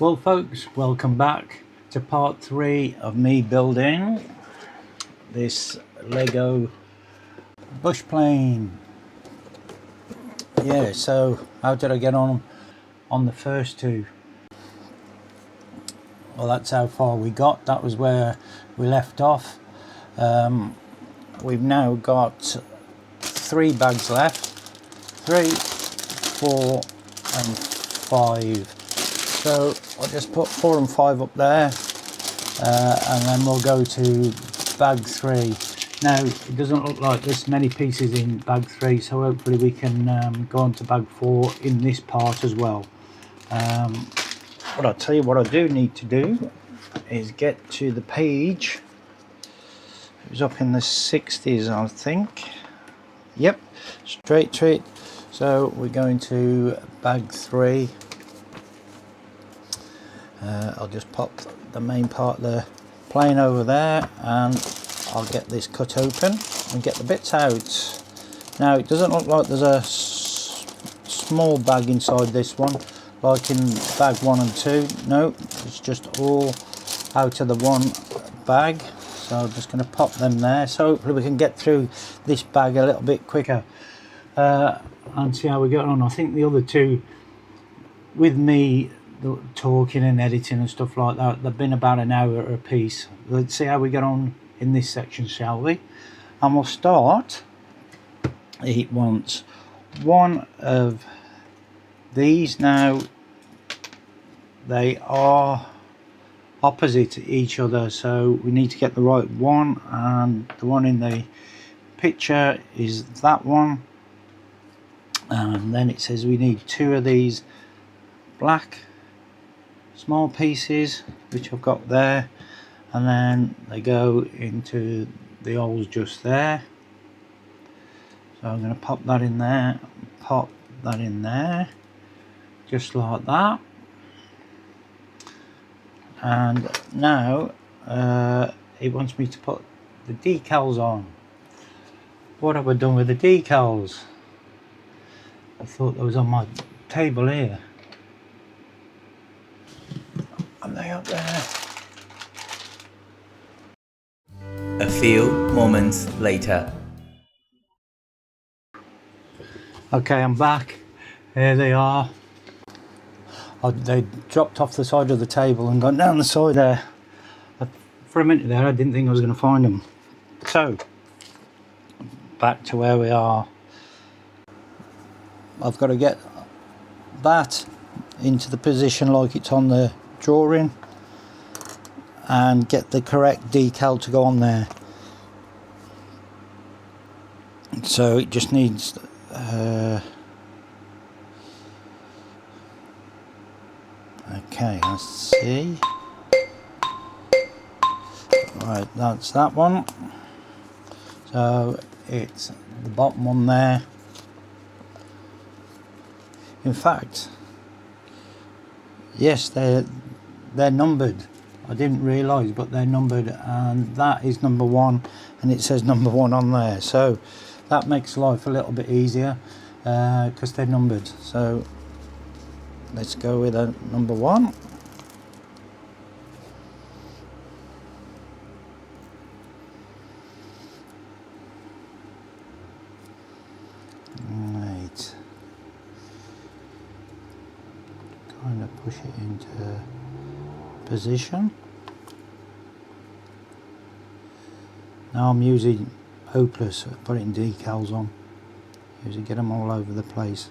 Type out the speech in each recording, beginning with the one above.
Well folks, welcome back to part 3 of me building this Lego bush plane. Yeah, so how did I get on the first two? Well, that's how far we got. That was where we left off. We've now got 3 bags left, 3, 4 and 5. So I'll just put 4 and 5 up there, and then we'll go to bag 3. Now it doesn't look like there's many pieces in bag 3, so hopefully we can go on to bag 4 in this part as well. But I'll tell you what I do need to do is get to the page. It was up in the 60s, I think. Yep, straight to it. So we're going to bag 3. I'll just pop the main part of the plane over there, and I'll get this cut open and get the bits out. Now it doesn't look like there's a small bag inside this one like in bag 1 and 2. No, it's just all out of the one bag. So I'm just going to pop them there, so hopefully we can get through this bag a little bit quicker and see how we get on. I think the other two, with me talking and editing and stuff like that, they've been about an hour a piece. Let's see how we get on in this section, shall we? And we'll start. It wants one of these. Now they are opposite each other, so we need to get the right one, and the one in the picture is that one. And then it says we need 2 of these black small pieces, which I've got there, and then they go into the holes just there. So I'm going to pop that in there, pop that in there, just like that. And now it wants me to put the decals on. What have I done with the decals? I thought that was on my table here. Are they up there? A few moments later. Okay, I'm back. Here they are. They dropped off the side of the table and gone down the side there. For a minute there I didn't think I was going to find them. So, back to where we are. I've got to get that into the position like it's on the drawing and get the correct decal to go on there. So it just needs okay, let's see. Right, that's that one. So it's the bottom one there. In fact, yes, they're numbered. I didn't realise, but they're numbered, and that is number 1, and it says number 1 on there. So that makes life a little bit easier because they're numbered. So let's go with a number 1. Right. Kind of push it into position. Now I'm using hopeless putting decals on. Usually get them all over the place.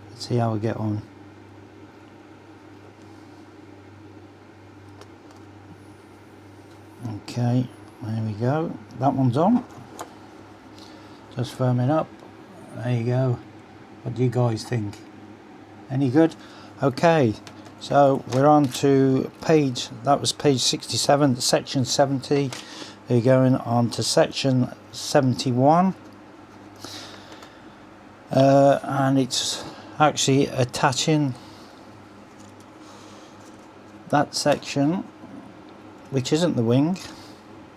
Let's see how I get on. Okay, there we go. That one's on. Just firming up. There you go. What do you guys think? Any good? Okay, so we're on to page, that was page 67, section 70. We're going on to section 71. And it's actually attaching that section, which isn't the wing.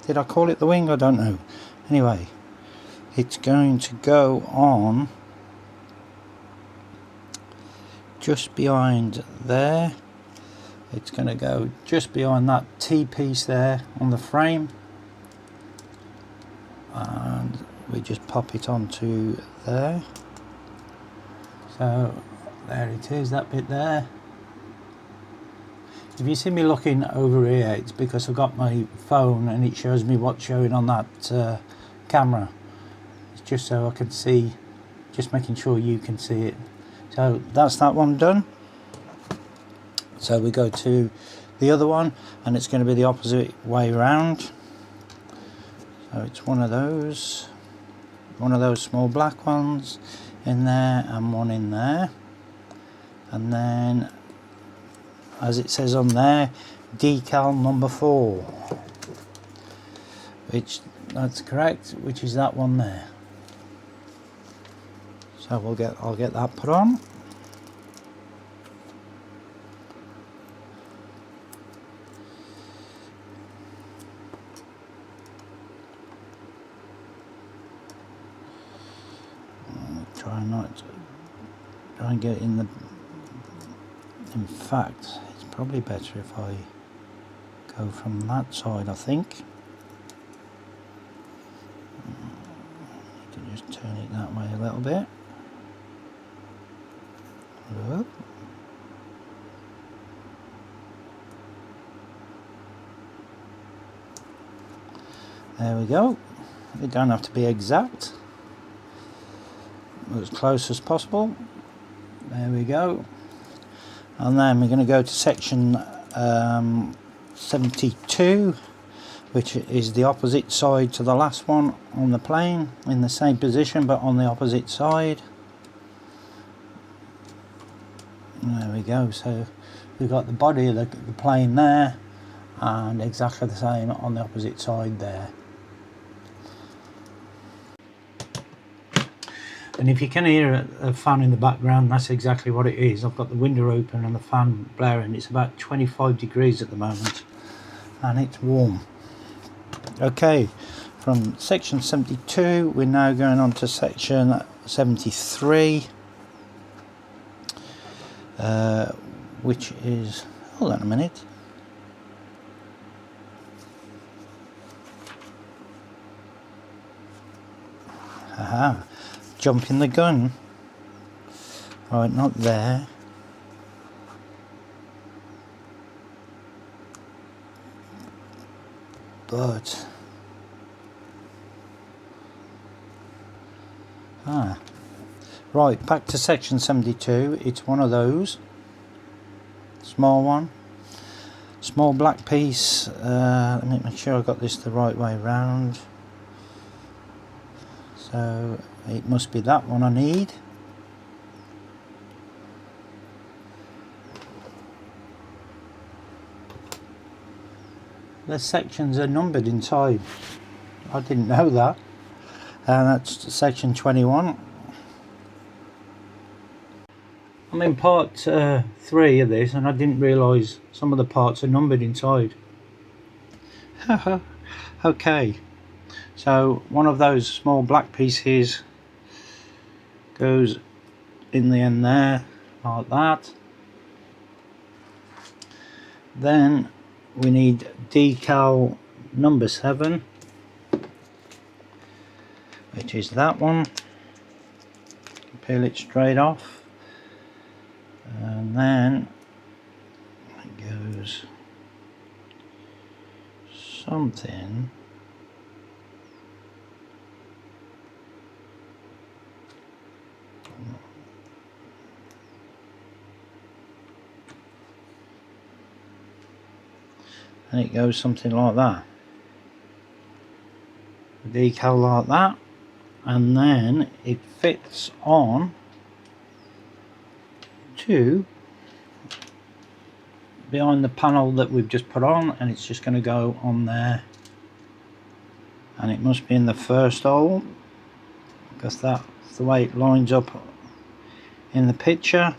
Did I call it the wing? I don't know. Anyway, it's going to go on just behind there, It's going to go just behind that T-piece there on the frame, and we just pop it onto there. So there it is, that bit there. If you see me looking over here, it's because I've got my phone and it shows me what's showing on that camera. It's just so I can see, just making sure you can see it. So that's that one done. So we go to the other one, and it's going to be the opposite way around. So it's one of those small black ones in there and one in there, and then, as it says on there, decal number 4, which that's correct, which is that one there. So I'll get that put on. Try and get it in the. In fact, it's probably better if I go from that side, I think. You can just turn it that way a little bit. Whoop. There we go. It don't have to be exact, as close as possible. There we go. And then we're going to go to section 72, which is the opposite side to the last one on the plane, in the same position but on the opposite side. And there we go. So we've got the body of the plane there, and exactly the same on the opposite side there. And if you can hear a fan in the background, that's exactly what it is. I've got the window open and the fan blaring. It's about 25 degrees at the moment, and it's warm. Okay, from section 72 we're now going on to section 73, which is, hold on a minute, aha, jumping the gun. Right, not there. But right, back to section 72. It's one of those, small one, small black piece. Let me make sure I got this the right way round. So it must be that one I need. The sections are numbered inside. I didn't know that. And that's section 21. I'm in part 3 of this, and I didn't realise some of the parts are numbered inside. Okay, so one of those small black pieces goes in the end there, like that. Then we need decal number 7, which is that one. Peel it straight off, and then it goes something and it goes something like that, the decal like that, and then it fits on to behind the panel that we've just put on, and it's just going to go on there, and it must be in the first hole because that's the way it lines up in the picture.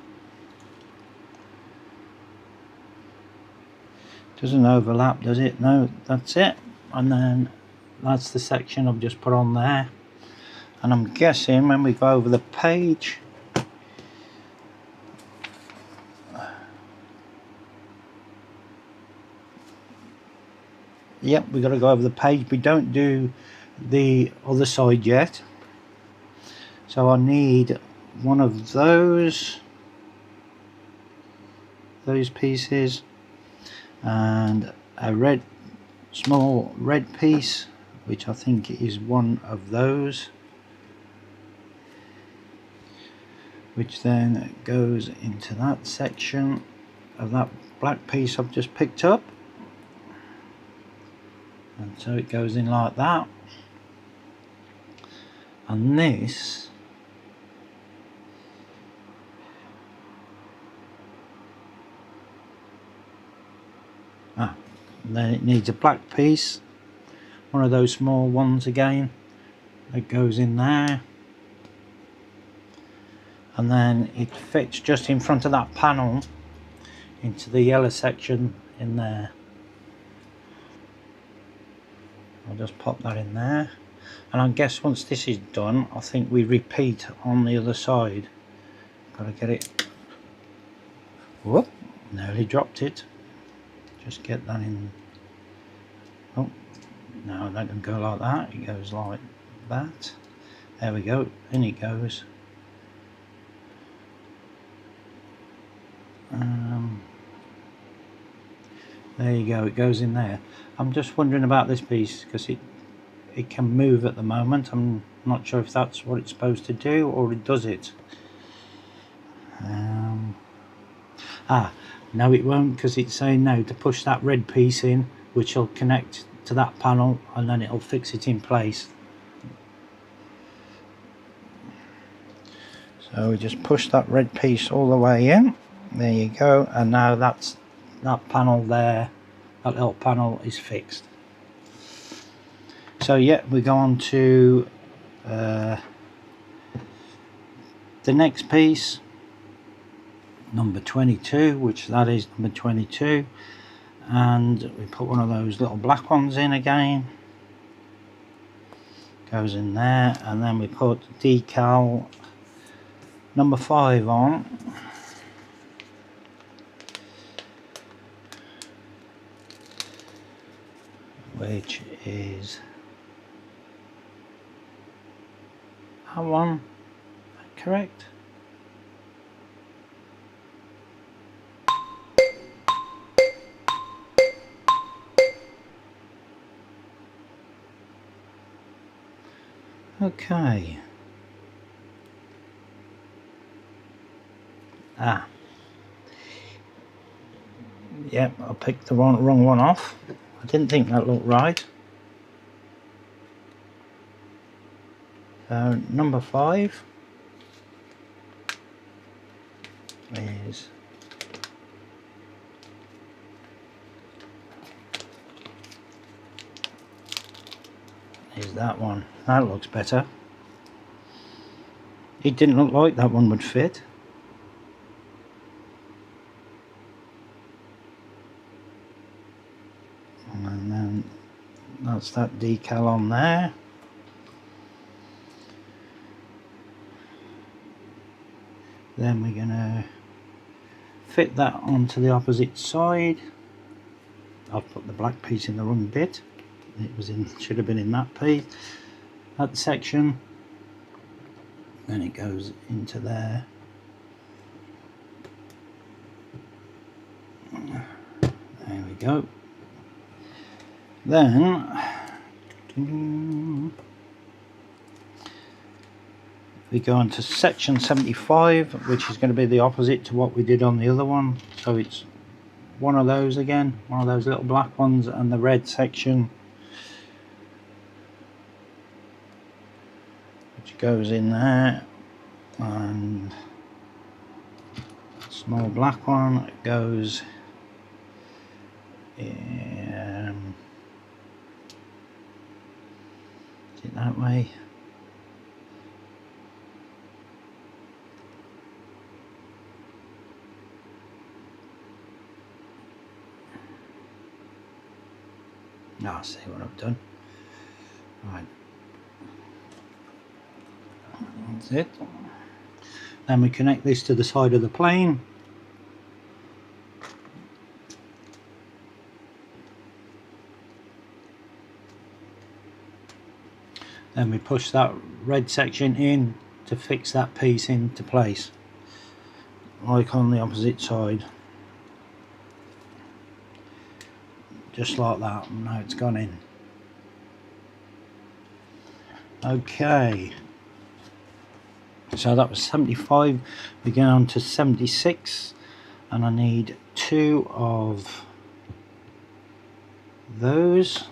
Doesn't overlap, does it? No, that's it. And then that's the section I've just put on there. And I'm guessing when we go over the page, Yep, we got to go over the page. We don't do the other side yet, so I need one of those pieces and a small red piece, which I think is one of those, which then goes into that section of that black piece I've just picked up, and so it goes in like that. And this and then it needs a black piece, one of those small ones again, that goes in there, and then it fits just in front of that panel into the yellow section in there. I'll just pop that in there, and I guess once this is done, I think we repeat on the other side. Gotta get it. Whoop, nearly dropped it. Just get that in. Oh no, that doesn't go like that, it goes like that. There we go, in it goes. There you go, it goes in there. I'm just wondering about this piece because it can move at the moment. I'm not sure if that's what it's supposed to do or it does it. No, it won't, because it's saying now to push that red piece in, which will connect to that panel, and then it'll fix it in place. So we just push that red piece all the way in. There you go, and now that panel there, that little panel is fixed. So yeah, we go on to the next piece, number 22, which that is number 22, and we put one of those little black ones in again, goes in there, and then we put decal number 5 on, which is that one, correct? Okay. Yep, I picked the wrong one off. I didn't think that looked right. So number 5 is that one. That looks better. It didn't look like that one would fit. And then that's that decal on there. Then we're gonna fit that onto the opposite side. I've put the black piece in the wrong bit. It was in, should have been in that piece, that section. Then it goes into there. There we go. Then we go on to section 75, which is going to be the opposite to what we did on the other one. So it's one of those again, one of those little black ones, and the red section, which goes in there, and small black one goes in, is it that way? Now I see what I've done. Right, that's it. Then we connect this to the side of the plane. Then we push that red section in to fix that piece into place, like on the opposite side, just like that. And now it's gone in. Okay, so that was 75. We're going on to 76, and I need 2 of those.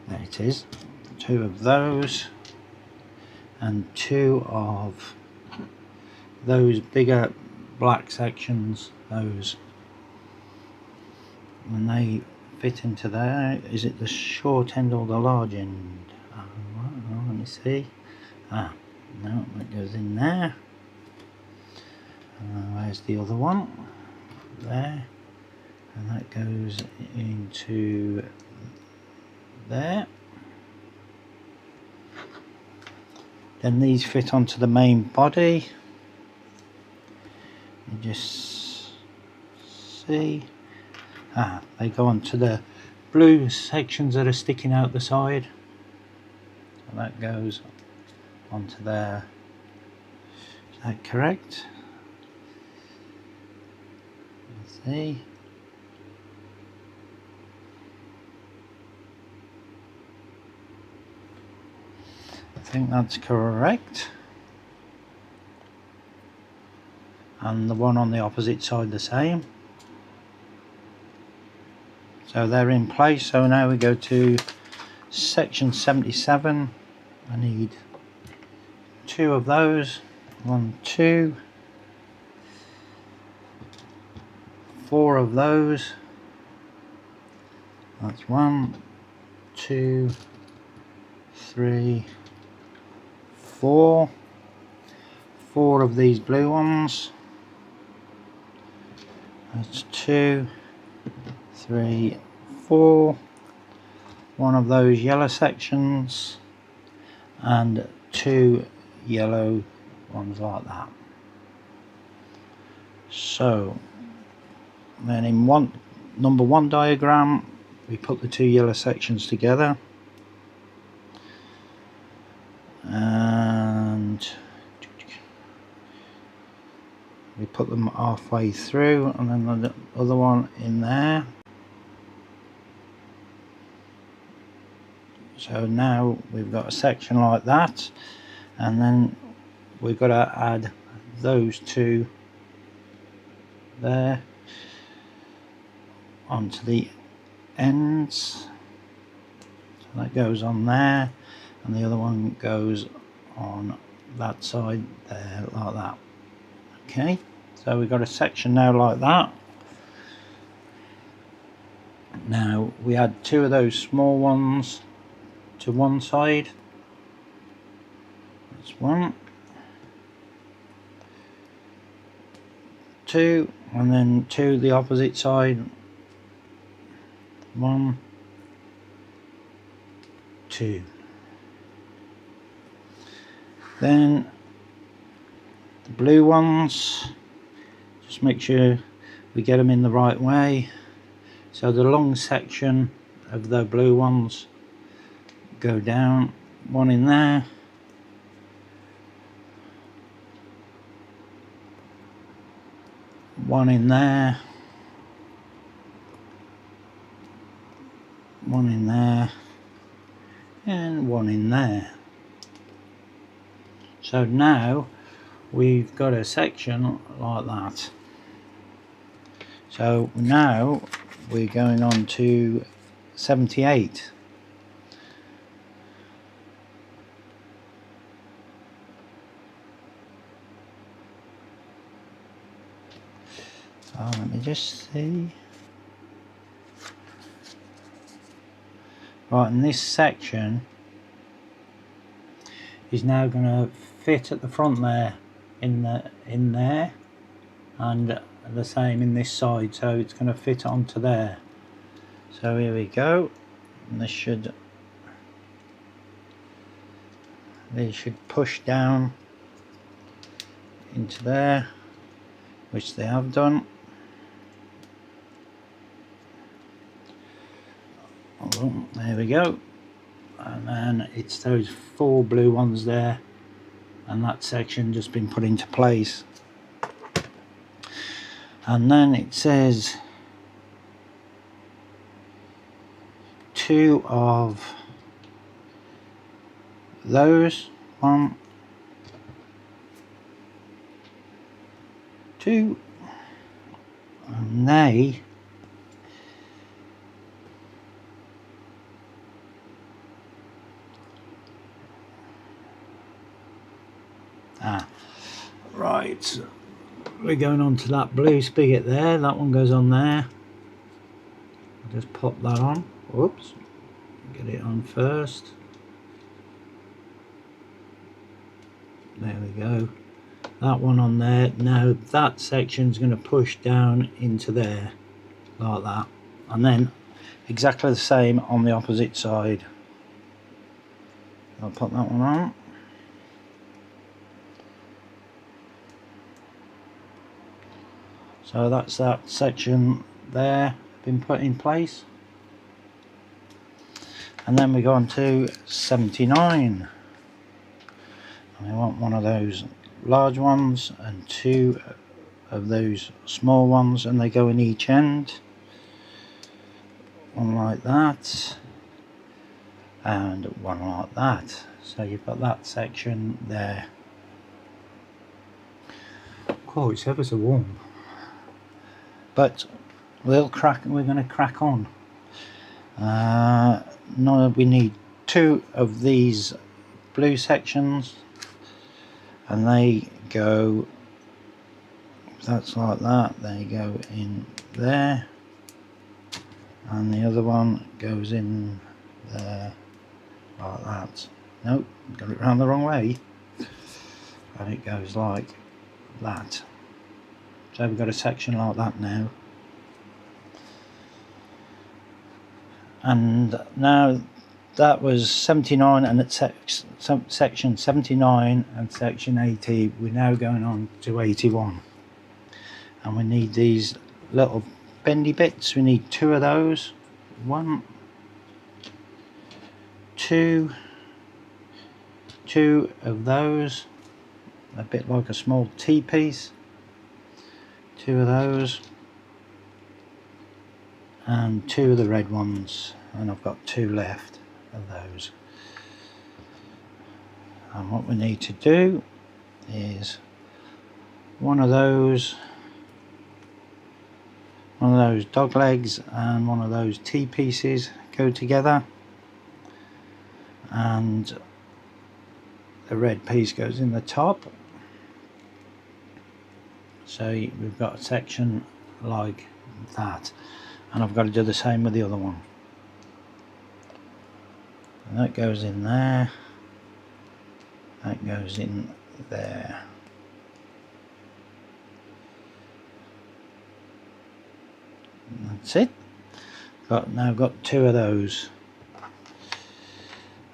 There it is. 2 of those, and 2 of those bigger black sections, those, and they fit into there. Is it the short end or the large end? Let me see. No, that goes in there. Where's the other one? There, and that goes into there. Then these fit onto the main body. You just see, they go onto the blue sections that are sticking out the side. So that goes onto there. Is that correct? Let's see. I think that's correct. And the one on the opposite side the same. So they're in place. So now we go to section 77. I need 2 of those. 1, 2, 4 of those. That's 1, 2, 3, 4. 4 of these blue ones. That's 2, 3, 4. 1 of those yellow sections, and 2 yellow ones like that. So then in number 1 diagram, we put the 2 yellow sections together, and we put them halfway through, and then the other one in there. So now we've got a section like that, and then we've got to add those 2 there onto the ends. So that goes on there, and the other one goes on that side there, like that. Okay, so we've got a section now like that. Now we add 2 of those small ones to one side. That's 1, 2, and then 2 the opposite side. 1, 2. Then the blue ones, just make sure we get them in the right way. So the long section of the blue ones go down, 1 in there, 1 in there, 1 in there, and 1 in there. So now we've got a section like that. So now we're going on to 78. Let me just see. Right, and this section is now going to fit at the front there, in there, and the same in this side, so it's going to fit onto there. So here we go, and these should push down into there, which they have done. Oh, there we go. And then it's those 4 blue ones there, and that section just been put into place. And then it says 2 of those, 1, 2, and they right, we're going on to that blue spigot there. That one goes on there. I'll just pop that on. Whoops, get it on first. There we go. That one on there. Now that section's going to push down into there like that, and then exactly the same on the opposite side. I'll put that one on. So that's that section there been put in place. And then we go on to 79. And we want one of those large ones and 2 of those small ones, and they go in each end. One like that and one like that. So you've got that section there. Oh, it's ever so warm. But we're going to crack on. No, we need 2 of these blue sections, and they go, that's like that, they go in there, and the other one goes in there like that. Nope, got it round the wrong way, and it goes like that. So we've got a section like that now. And now that was 79, and at section 79 and section 80, we're now going on to 81. And we need these little bendy bits. We need 2 of those. 1, 2, 2 of those. A bit like a small T-piece. 2 of those. And 2 of the red ones, and I've got 2 left of those. And what we need to do is one of those dog legs and one of those T-pieces go together, and the red piece goes in the top. So we've got a section like that. And I've got to do the same with the other one. And that goes in there. That goes in there. And that's it. Now I've got 2 of those.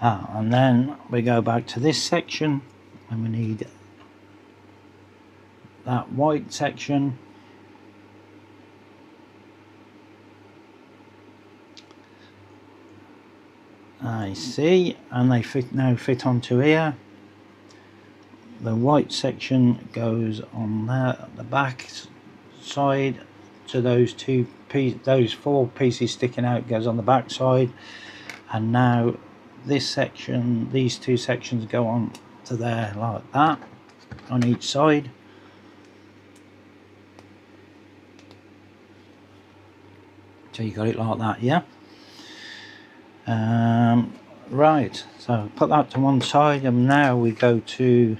And then we go back to this section, and we need that white section. I see, and they now fit onto here. The white section goes on there, the back side, to those 4 pieces sticking out goes on the back side, and now this section, these 2 sections go on to there like that on each side. So you got it like that, yeah. Right, so put that to one side, and now we go to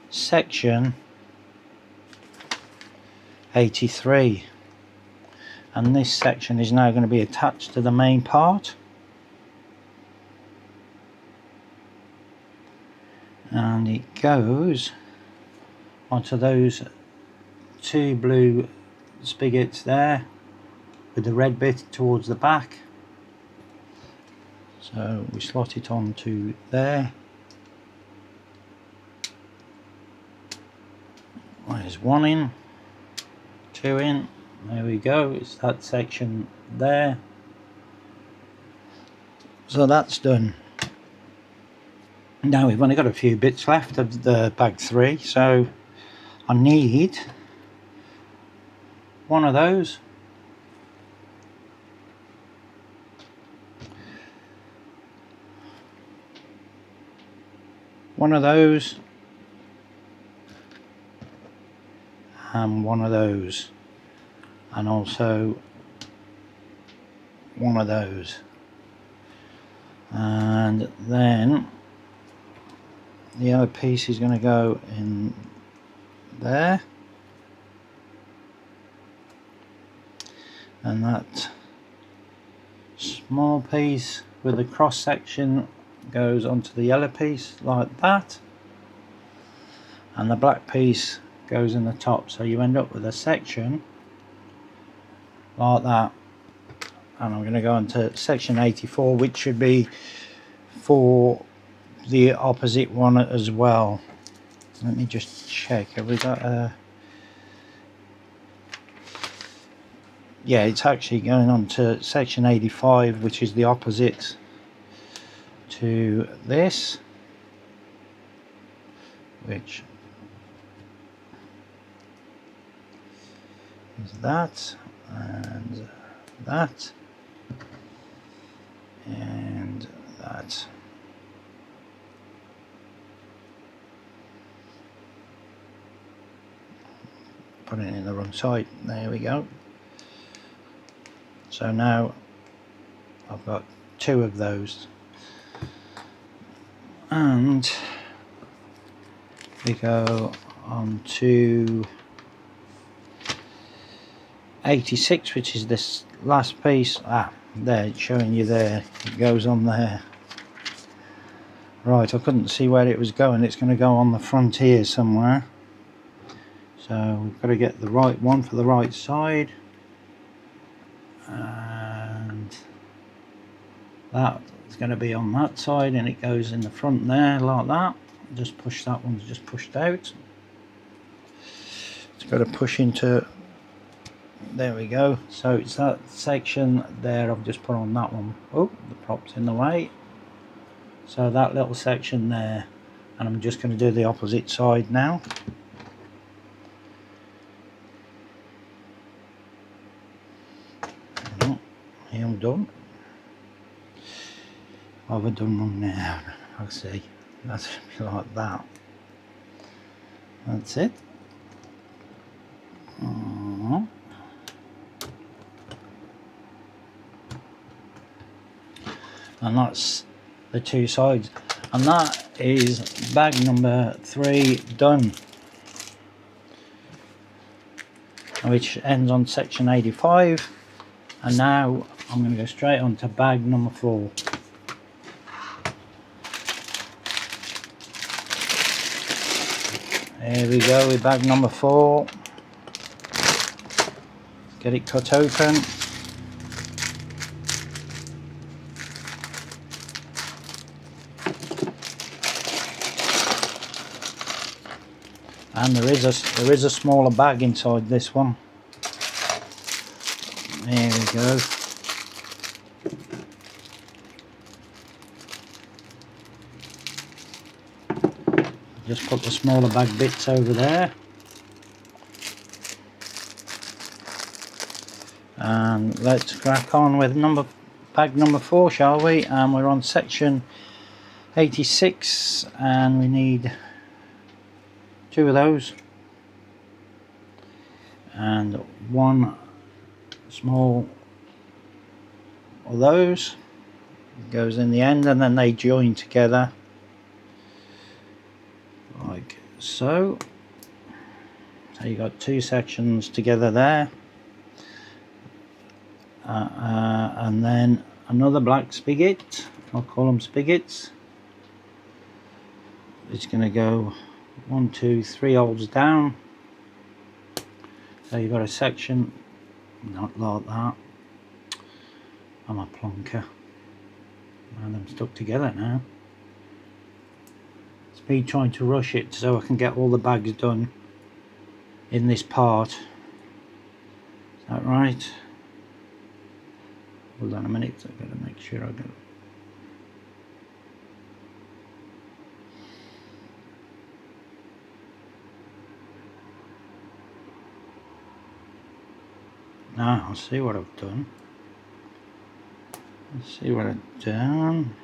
section 83, and this section is now going to be attached to the main part, and it goes onto those 2 blue spigots there with the red bit towards the back. So we slot it onto there. There's 1 in, 2 in, there we go, it's that section there. So that's done. Now we've only got a few bits left of the bag 3, so I need one of those, one of those, and one of those, and also one of those, and then the other piece is going to go in there, and that small piece with the cross section goes onto the yellow piece like that, and the black piece goes in the top, so you end up with a section like that. And I'm going to go into section 84, which should be for the opposite one as well. Let me just check, have we got a... yeah, it's actually going on to section 85, which is the opposite to this, which is that, and that, and that. Put it in the wrong side. There we go. So now I've got 2 of those, and we go on to 86, which is this last piece. There, it's showing you there, it goes on there. Right, I couldn't see where it was going. It's going to go on the front here somewhere, so we've got to get the right one for the right side, and that is going to be on that side, and it goes in the front there like that. Just push, that one's just pushed out. It's got to push into, there we go. So it's that section there I've just put on that one. Oh, the prop's in the way. So that little section there, and I'm just going to do the opposite side now. Here I'm done. What have I done wrong now? I'll see. That's like that. That's it. And that's the 2 sides, and that is bag number 3 done, which ends on section 85. And now I'm going to go straight on to bag number 4. There we go with bag number 4. Get it cut open. And there is a smaller bag inside this one. There we go. Just put the smaller bag bits over there. And let's crack on with bag number 4, shall we? And we're on section 86, and we need 2 of those, and 1 small of those. It goes in the end, and then they join together like so. So you got 2 sections together there, and then another black spigot. I'll call them spigots. It's going to go 1, 2, 3 holes down. So you've got a section not like that. I'm a plonker. And I'm stuck together now. It's me trying to rush it so I can get all the bags done in this part. Is that right? Hold on a minute, I've got to make sure I go. Now I'll see what I've done. Let's see what I've done.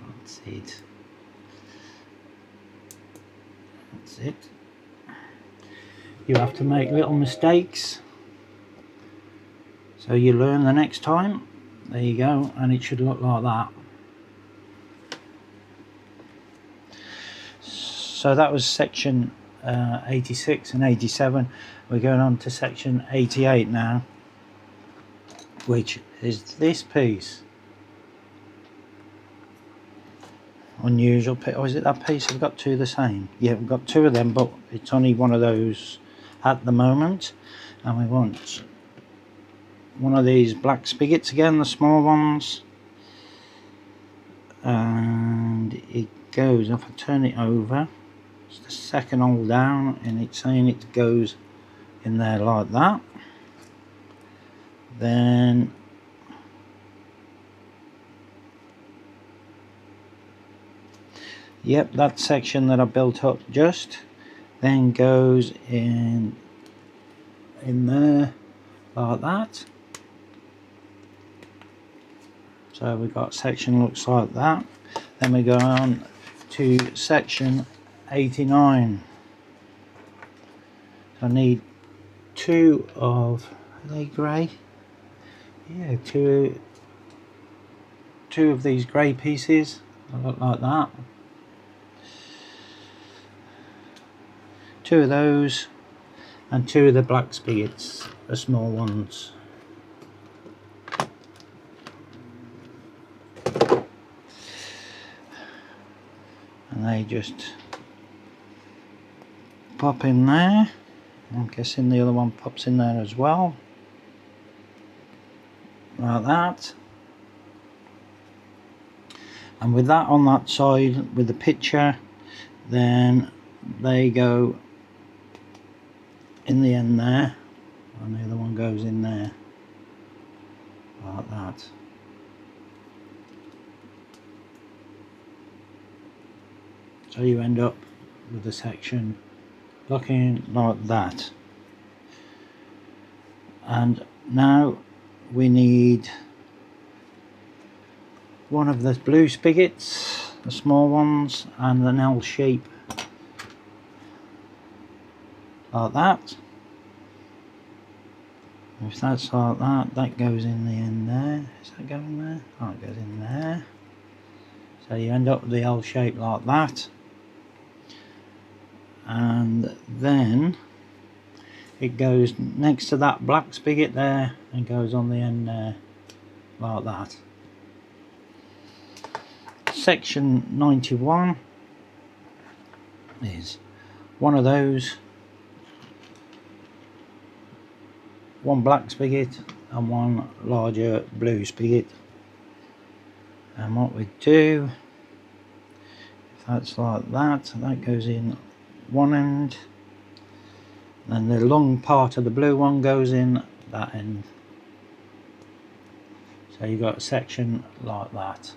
That's it. That's it. You have to make little mistakes, so you learn the next time. There you go, and it should look like that. So that was section 86 and 87. We're going on to section 88 now, which is this piece. Unusual piece. Or is it that piece? I've got two the same. Yeah, we've got two of them, but it's only one of those at the moment. And we want one of these black spigots again, the small ones. And it goes, if I turn it over, it's the second hole down, and it's saying it goes in there like that. Then yep, that section that I built up just then goes in there like that. So we've got section looks like that. Then we go on to section 89. So I need two of, are they grey? Yeah, two of these grey pieces. They look like that. Two of those, and two of the black spigots, the small ones. And they just pop in there. I'm guessing the other one pops in there as well, like that. And with that on that side with the picture, then they go in the end there, and the other one goes in there like that. So you end up with a section looking like that. And now we need one of the blue spigots, the small ones, and an L shape like that. If that's like that, that goes in the end there. Is that going there? Oh, it goes in there. So you end up with the L shape like that. And then it goes next to that black spigot there and goes on the end there like that. Section 91 is one of those, one black spigot and one larger blue spigot. And what we do, if that's like that, that goes in one end, and the long part of the blue one goes in that end. So you've got a section like that.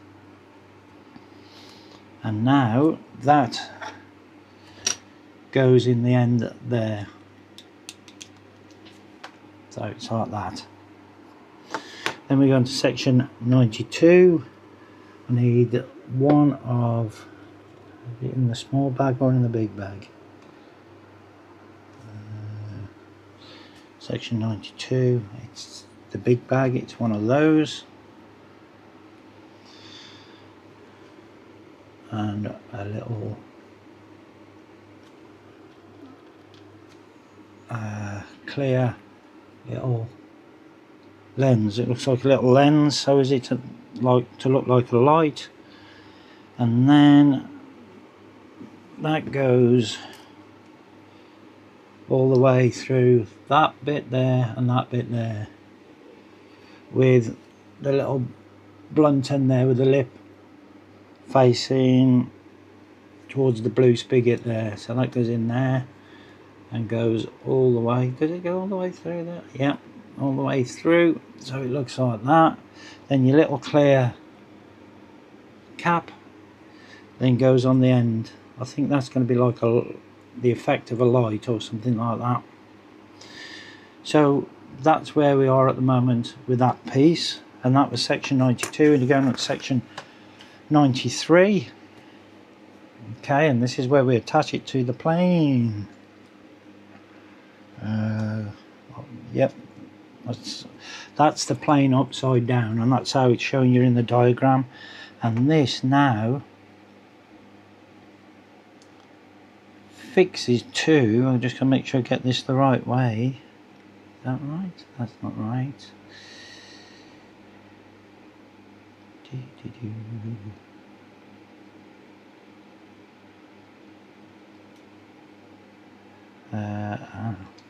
And now that goes in the end there. So it's like that. Then we go into section 92. I need one of, is it in the small bag or in the big bag? Section 92, it's the big bag, it's one of those. And a little clear little lens. It looks like a little lens, so is it to look like a light. And then that goes all the way through that bit there and that bit there, with the little blunt end there with the lip facing towards the blue spigot there. So that goes in there and goes all the way. Does it go all the way through there? Yeah, all the way through. So it looks like that. Then your little clear cap then goes on the end. I think that's going to be like a the effect of a light or something like that. So that's where we are at the moment with that piece, and that was section 92, and you're going on to section 93. Okay, and this is where we attach it to the plane. Yep, that's the plane upside down, and that's how it's showing you in the diagram. And this now fixes to, I'm just going to make sure I get this the right way. Is that right? That's not right.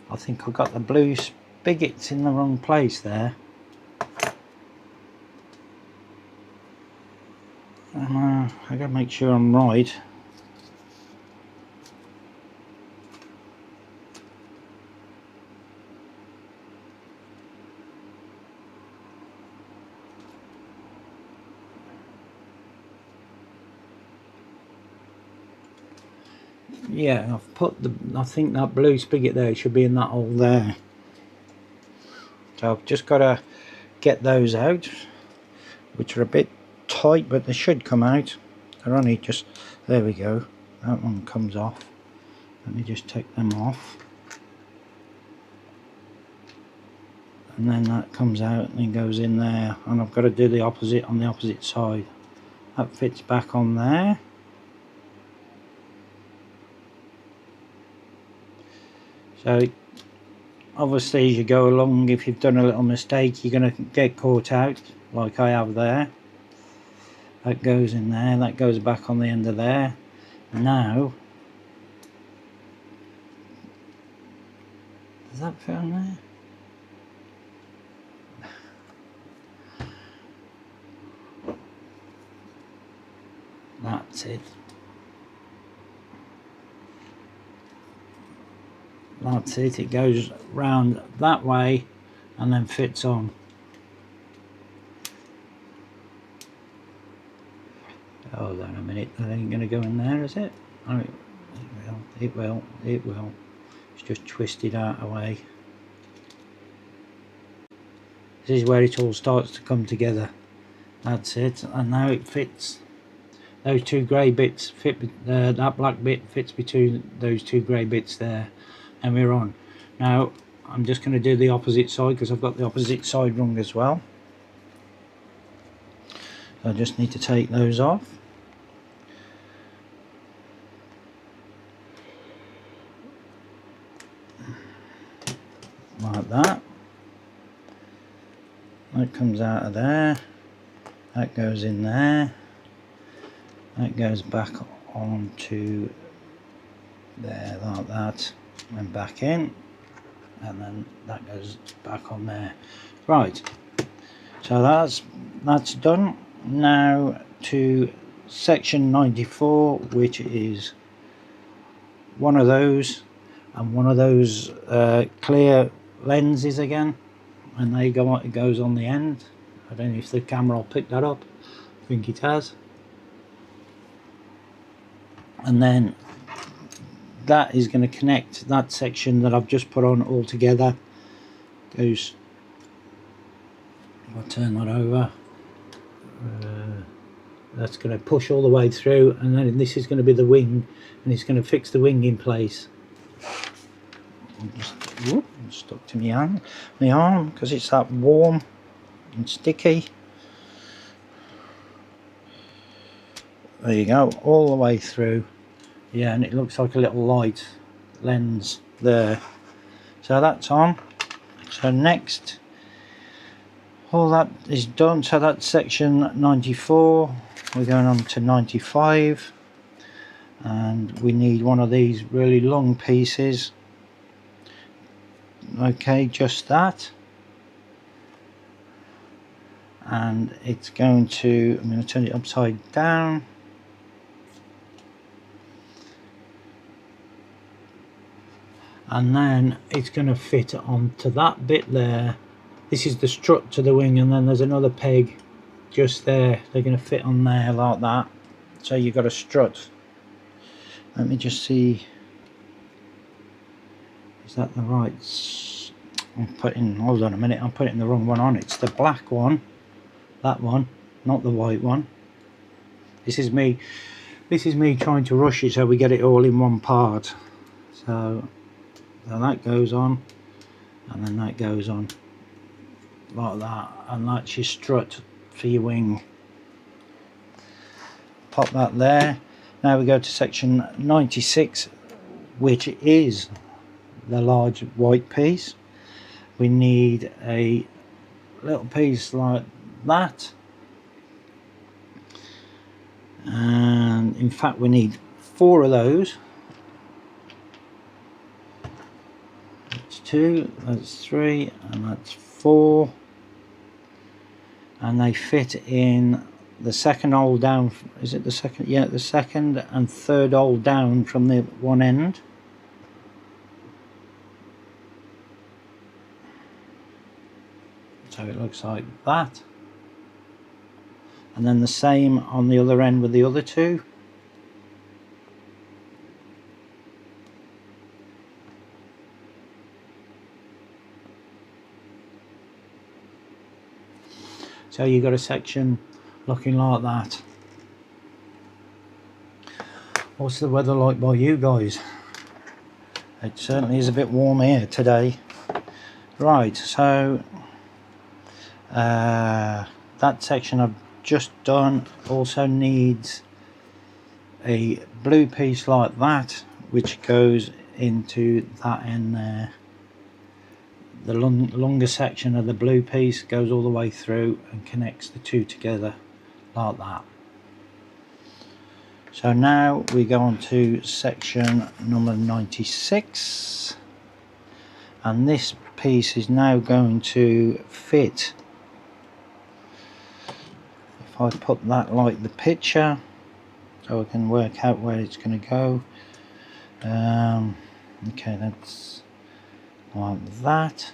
I think I got the blue spigots in the wrong place there. I gotta make sure I'm right. Yeah, I've put I think that blue spigot there should be in that hole there. So I've just got to get those out, which are a bit tight, but they should come out. They're only just, there we go. That one comes off. Let me just take them off. And then that comes out and it goes in there. And I've got to do the opposite on the opposite side. That fits back on there. So obviously as you go along, if you've done a little mistake, you're going to get caught out like I have there. That goes in there, that goes back on the end of there. Now, does that fit on there? That's it. That's it, it goes round that way and then fits on. Hold on a minute, that ain't going to go in there, is it? Oh, it will. It's just twisted out of the way. This is where it all starts to come together. That's it, and now it fits. Those two grey bits fit, that black bit fits between those two grey bits there, and we're on. Now I'm just going to do the opposite side because I've got the opposite side wrong as well. I just need to take those off. Like that. That comes out of there. That goes in there. That goes back onto there like that, and back in, and then that goes back on there. Right, so that's done. Now to section 94, which is one of those and one of those clear lenses again, and it goes on the end. I don't know if the camera will pick that up. I think it has. And then that is going to connect that section that I've just put on all together. Goes, I'll turn that over. That's going to push all the way through, and then this is going to be the wing, and it's going to fix the wing in place. I'm stuck to my arm because it's that warm and sticky. There you go, all the way through. Yeah, and it looks like a little light lens there. So that's on. So next, all that is done. So that's section 94. We're going on to 95. And we need one of these really long pieces. Okay, just that. And it's going to, I'm going to turn it upside down. And then it's going to fit onto that bit there. This is the strut to the wing, and then there's another peg just there. They're going to fit on there like that. So you've got a strut. Let me just see. Is that the right? Hold on a minute, I'm putting the wrong one on. It's the black one. That one, not the white one. This is me trying to rush it so we get it all in one part. So that goes on, and then that goes on like that, and that's your strut for your wing. Pop that there. Now we go to section 96, which is the large white piece. We need a little piece like that, and in fact we need 4 of those. That's 2, that's 3, and that's 4, and they fit in the second hole down. Is it the second? Yeah, the second and third hole down from the one end. So it looks like that, and then the same on the other end with the other 2. So you got a section looking like that. What's the weather like by you guys? It certainly is a bit warm here today. Right, so that section I've just done also needs a blue piece like that, which goes into that end there. The longer section of the blue piece goes all the way through and connects the 2 together like that. So now we go on to section number 96, and this piece is now going to fit. If I put that like the picture, so I can work out where it's going to go. Okay, that's like that.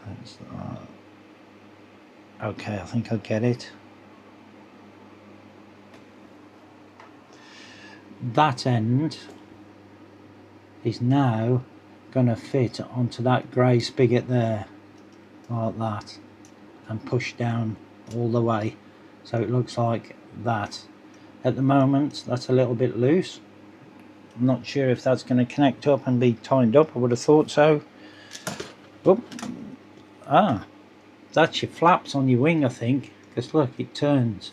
That's, okay, I think I get it. That end is now going to fit onto that grey spigot there, like that, and push down all the way, so it looks like that. At the moment that's a little bit loose. I'm not sure if that's going to connect up and be tied up. I would have thought so. Oop. Ah, that's your flaps on your wing, I think, because look, it turns.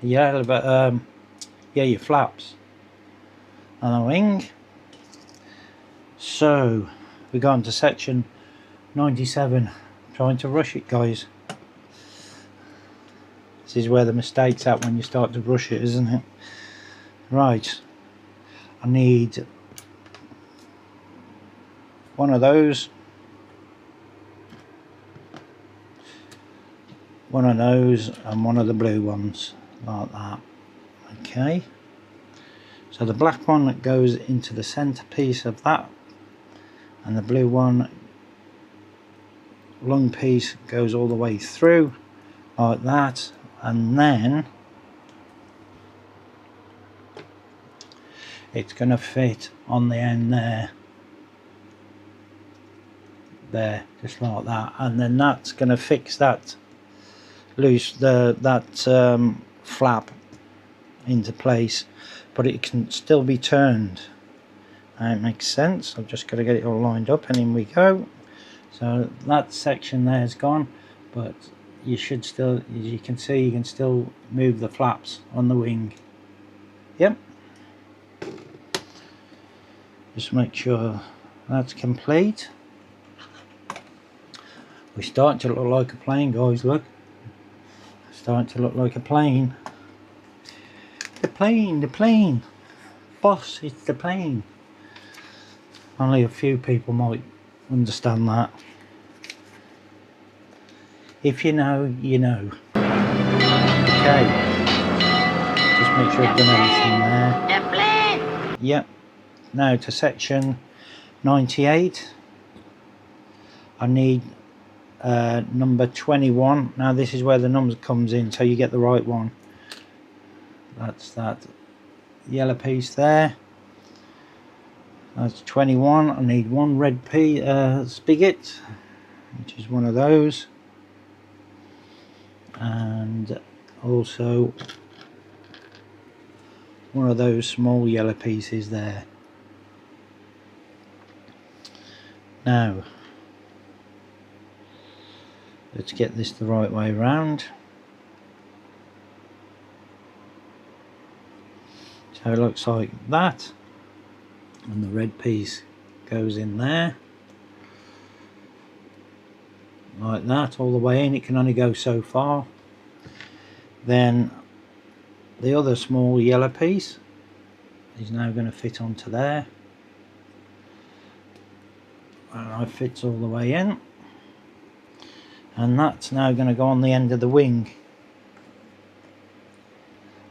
Yeah, but yeah, your flaps on the wing. So we go on to section 97. Trying to rush it, guys. This is where the mistake's at when you start to rush it, isn't it? Right, I need one of those, one of those, and one of the blue ones like that. Okay, so the black one that goes into the center piece of that, and the blue one long piece goes all the way through like that, and then it's going to fit on the end there, just like that, and then that's going to fix that loose, that flap into place, but it can still be turned. That makes sense. I've just got to get it all lined up, and in we go. So that section there is gone, but you should still, as you can see, you can still move the flaps on the wing. Yep. Just make sure that's complete. We're starting to look like a plane, guys, look. Starting to look like a plane. The plane. Boss, it's the plane. Only a few people might understand that. If you know, you know. Okay. Just make sure I've done everything there. The plane! Yep. Now to section 98. I need number 21. Now this is where the number comes in, so you get the right one. That's that yellow piece there. That's 21. I need one red spigot, which is one of those, and also one of those small yellow pieces there. Now let's get this the right way round. So it looks like that, and the red piece goes in there like that all the way in. It can only go so far. Then the other small yellow piece is now going to fit onto there, and it fits all the way in, and that's now going to go on the end of the wing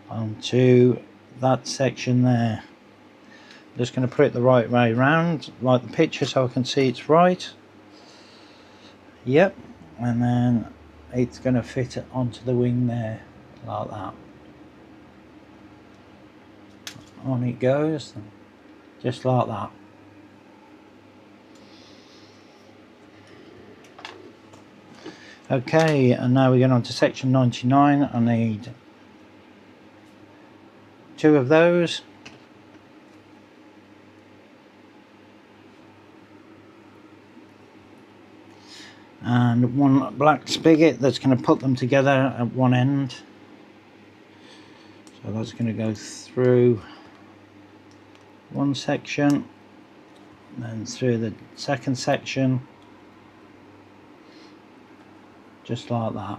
onto that section there. Just going to put it the right way round like the picture so I can see it's right. Yep, and then it's going to fit it onto the wing there like that. On it goes, just like that. Okay, and now we get on to section 99. I need 2 of those. And 1 black spigot that's going to put them together at one end. So that's going to go through one section, then through the second section, just like that.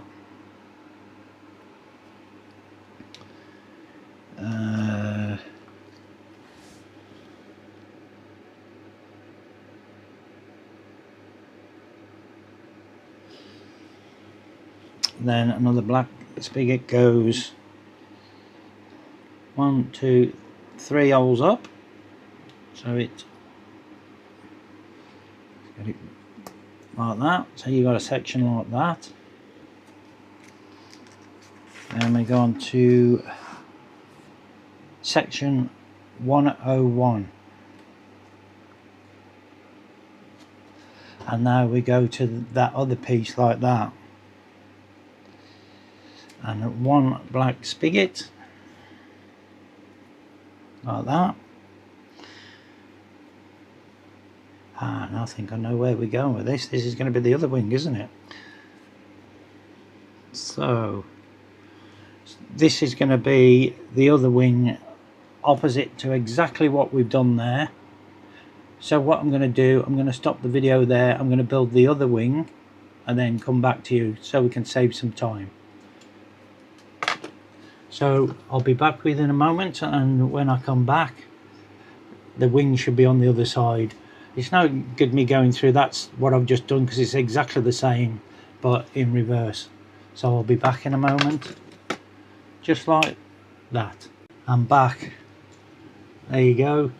Then another black spigot goes 1, 2, 3 holes up, so it's got it like that. So you got a section like that. And we go on to section 101, and now we go to that other piece like that, and 1 black spigot like that. And I think I know where we're going with this. This is going to be the other wing, isn't it? So this is going to be the other wing opposite to exactly what we've done there. So what I'm going to do, I'm going to stop the video there. I'm going to build the other wing and then come back to you so we can save some time. So I'll be back within a moment, and when I come back the wing should be on the other side. It's no good me going through that's what I've just done because it's exactly the same but in reverse. So I'll be back in a moment, just like that. I'm back. There you go.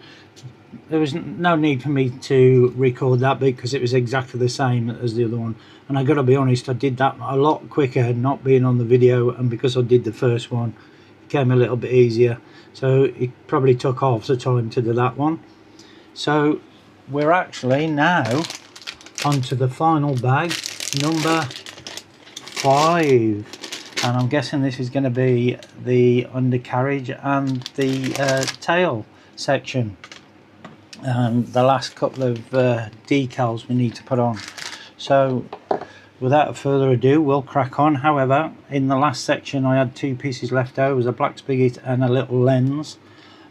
There was no need for me to record that bit because it was exactly the same as the other one, and I gotta be honest, I did that a lot quicker not being on the video, and because I did the first one it came a little bit easier, so it probably took half the time to do that one. So we're actually now onto the final bag, number 5, and I'm guessing this is going to be the undercarriage and the tail section, and the last couple of decals we need to put on. So without further ado, we'll crack on. However, in the last section I had 2 pieces left over. It was a black spigot and a little lens,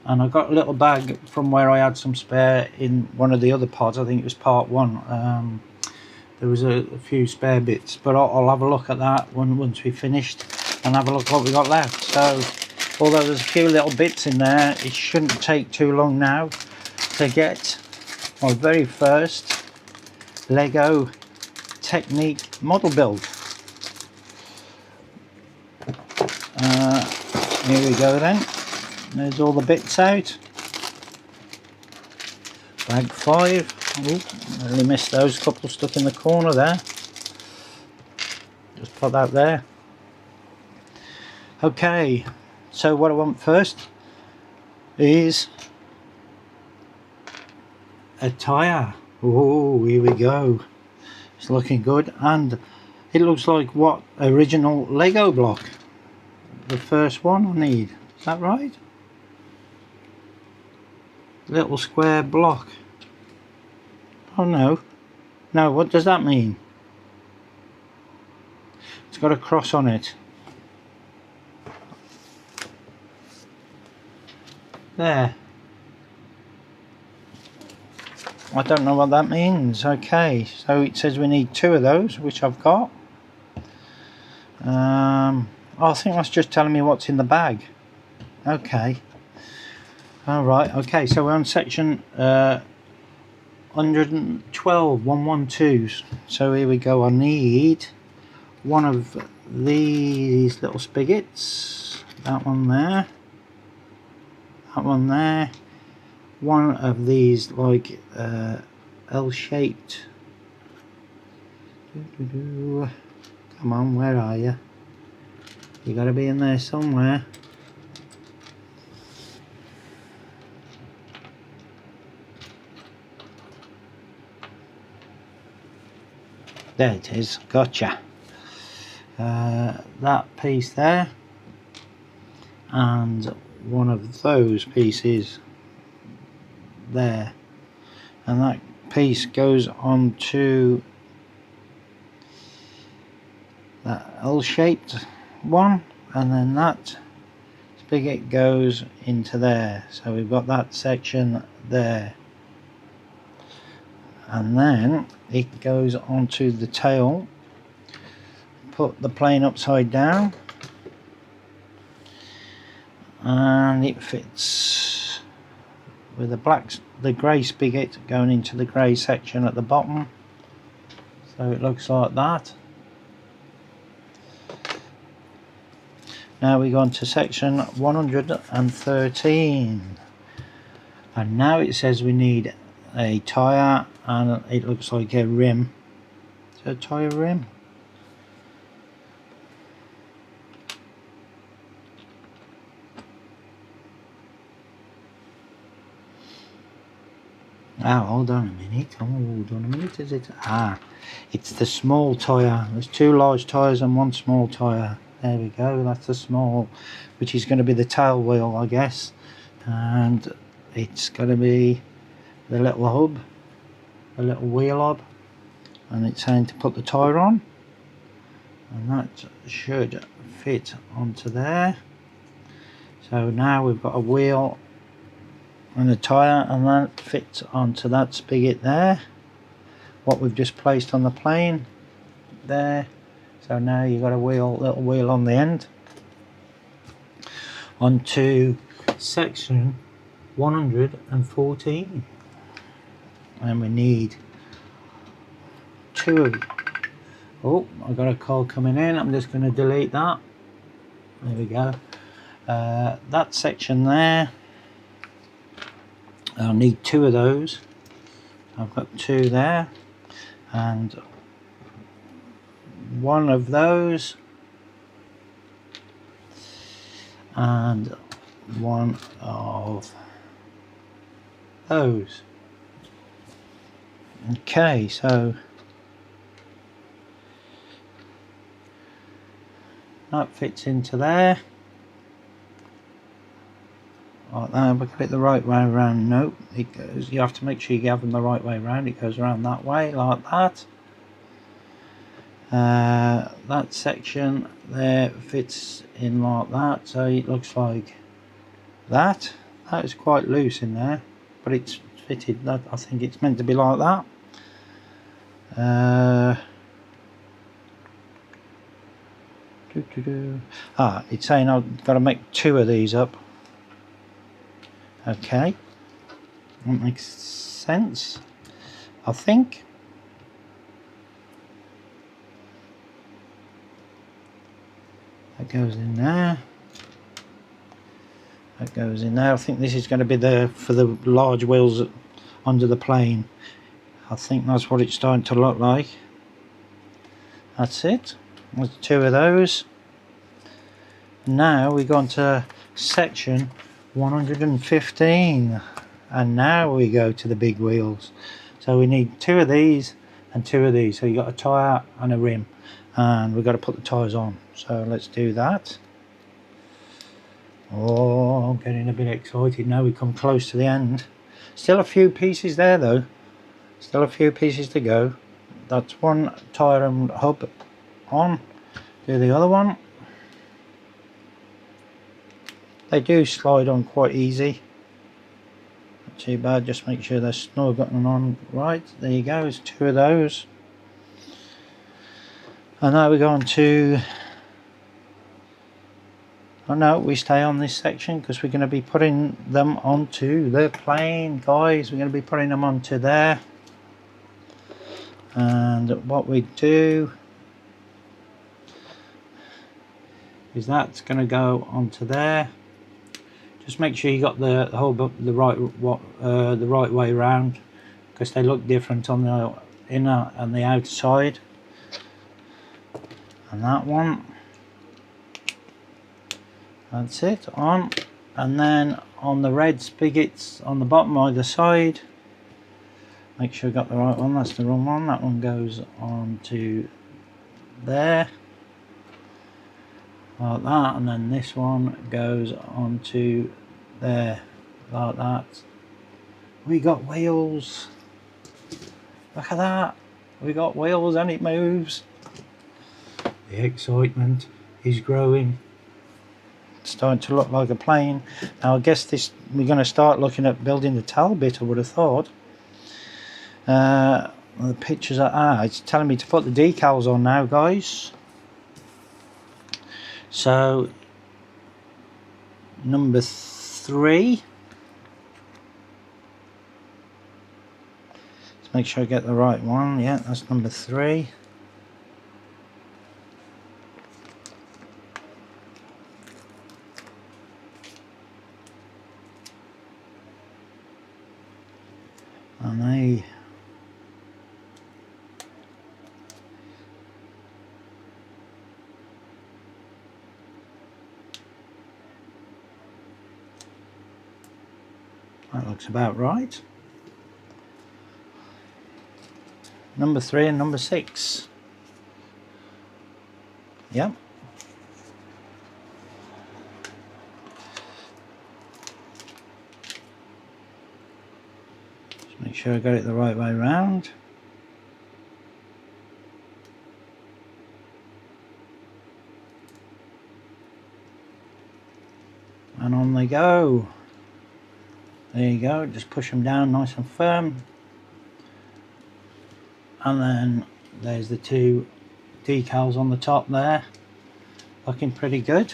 and I got a little bag from where I had some spare in one of the other pods. I think it was part 1. There was a few spare bits, but I'll have a look at that once we've finished and have a look what we got left. So although there's a few little bits in there, it shouldn't take too long now to get my very first Lego Technic model build. Here we go then. There's all the bits out. Bag 5. Oh, I only missed those couple stuck in the corner there. Just put that there. Okay, so what I want first is a tyre. Oh, here we go. It's looking good, and it looks like what original Lego block. The first one I need. Is that right? Little square block. Oh no. No, what does that mean? It's got a cross on it. There. I don't know what that means. Okay, so it says we need 2 of those, which I've got. I think that's just telling me what's in the bag. Okay. Alright, okay, so we're on section 112, 112s. So here we go. I need one of these little spigots. That one there. That one there. One of these like L-shaped. Come on, where are you? You gotta be in there somewhere. There it is, gotcha. That piece there, and one of those pieces there, and that piece goes onto that L-shaped one, and then that spigot goes into there. So we've got that section there, and then it goes onto the tail. Put the plane upside down, and it fits with the grey spigot going into the grey section at the bottom. So it looks like that. Now we go on to section 113, and now it says we need a tyre, and it looks like a rim. Is it a tyre rim? Oh, hold on a minute. Hold on a minute. Is it? Ah, it's the small tyre. There's 2 large tyres and 1 small tyre. There we go. That's the small, which is going to be the tail wheel, I guess. And it's going to be the little hub, the little wheel hub. And it's saying to put the tyre on. And that should fit onto there. So now we've got a wheel and a tyre, and that fits onto that spigot there, what we've just placed on the plane there. So now you've got a little wheel on the end. Onto section 114, and we need 2 of. Oh, I've got a call coming in. I'm just going to delete that. There we go. That section there, I'll need 2 of those. I've got 2 there, and 1 of those, and 1 of those. Okay, so that fits into there. Like that. We got it the right way around. No, it goes. You have to make sure you have them the right way around. It goes around that way, like that. That section there fits in like that, so it looks like that. That is quite loose in there, but it's fitted. That, I think it's meant to be like that. It's saying I've got to make 2 of these up. Okay, that makes sense, I think. That goes in there. That goes in there. I think this is going to be for the large wheels under the plane. I think that's what it's starting to look like. That's it. There's 2 of those. Now we go on to section 115. and now we go to the big wheels. So we need 2 of these and 2 of these. So you got a tyre and a rim, and we've got to put the tyres on. So let's do that. Oh, I'm getting a bit excited now. We come close to the end. Still a few pieces there though. Still a few pieces to go. That's one tyre and hub on. Do the other one. They do slide on quite easy. Not too bad, just make sure they're snug and on right. There you go, it's 2 of those. And now we go on to... Oh no, we stay on this section because we're going to be putting them onto the plane, guys. We're going to be putting them onto there. And what we do is that's going to go onto there. Just make sure you got the whole the right way around, because they look different on the inner and the outside. And that one, that's it on. And then on the red spigots on the bottom either side, make sure you got the right one. That's the wrong one. That one goes on to there like that, and then this one goes onto there like that. We got wheels. Look at that. We got wheels and it moves. The excitement is growing. It's starting to look like a plane. Now I guess this we're going to start looking at building the tail bit, I would have thought. The pictures are it's telling me to put the decals on now, guys. So number 3. Let's make sure I get the right one. Yeah, that's number 3. And that looks about right. Number 3 and number 6. Yep. Just make sure I got it the right way round. And on they go. There you go, just push them down nice and firm. And then there's the 2 decals on the top there, looking pretty good.